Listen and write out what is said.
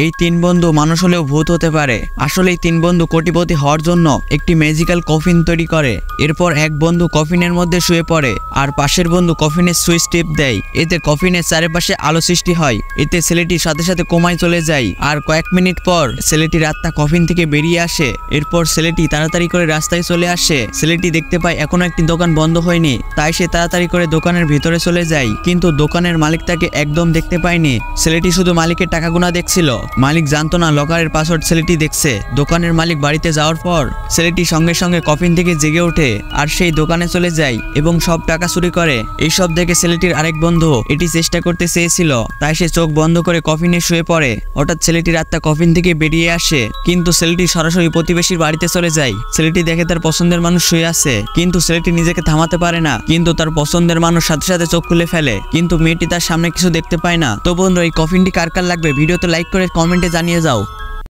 এই তিন বন্ধু মানুষ হলেও ভূত হতে পারে। আসলে এই তিন বন্ধু কোটিপতি হওয়ার জন্য একটি ম্যাজিক্যাল কফিন তৈরি করে। এরপর এক বন্ধু কফিনের মধ্যে শুয়ে পড়ে আর পাশের বন্ধু কফিনের সুইচ টিপ দেয়। এতে কফিনের চারপাশে আলো সৃষ্টি হয়। এতে ছেলেটি সাথে সাথে কোমায় চলে যায় আর কয়েক মিনিট পর ছেলেটির আত্মা কফিন থেকে বেরিয়ে আসে। এরপর ছেলেটি তাড়াতাড়ি করে রাস্তায় চলে আসে। ছেলেটি দেখতে পায় এখনো একটি দোকান বন্ধ হয়নি, তাই সে তাড়াতাড়ি করে দোকানের ভিতরে চলে যায়। কিন্তু দোকানের মালিক তাকে একদম দেখতে পায়নি। ছেলেটি শুধু মালিকের টাকা গোনা দেখছিল। মালিক জানতো না লকারের পাসওয়ার্ড ছেলেটি দেখছে। দোকানের মালিক বাড়িতে যাওয়ার পর ছেলেটি সঙ্গে সঙ্গে কফিন থেকে জেগে ওঠে আর সেই দোকানে চলে যায় এবং সব টাকা চুরি করে। এইসব দেখে ছেলেটির আরেক বন্ধু এটি চেষ্টা করতে চেয়েছিল, তাই সে চোখ বন্ধ করে কফিনে শুয়ে পড়ে। হঠাৎ ছেলেটির আত্মা কফিন থেকে বেরিয়ে আসে, কিন্তু ছেলেটি সরাসরি প্রতিবেশীর বাড়িতে চলে যায়। ছেলেটি দেখে তার পছন্দের মানুষ শুয়ে আছে, কিন্তু ছেলেটি নিজেকে থামাতে পারে না। কিন্তু তার পছন্দের মানুষ সাথে সাথে চোখ খুলে ফেলে, কিন্তু মেয়েটি তার সামনে কিছু দেখতে পায় না। তো বন্ধুরা, এই কফিনটি কার কার লাগবে ভিডিওতে লাইক করে কমেন্টে জানিয়ে যাও।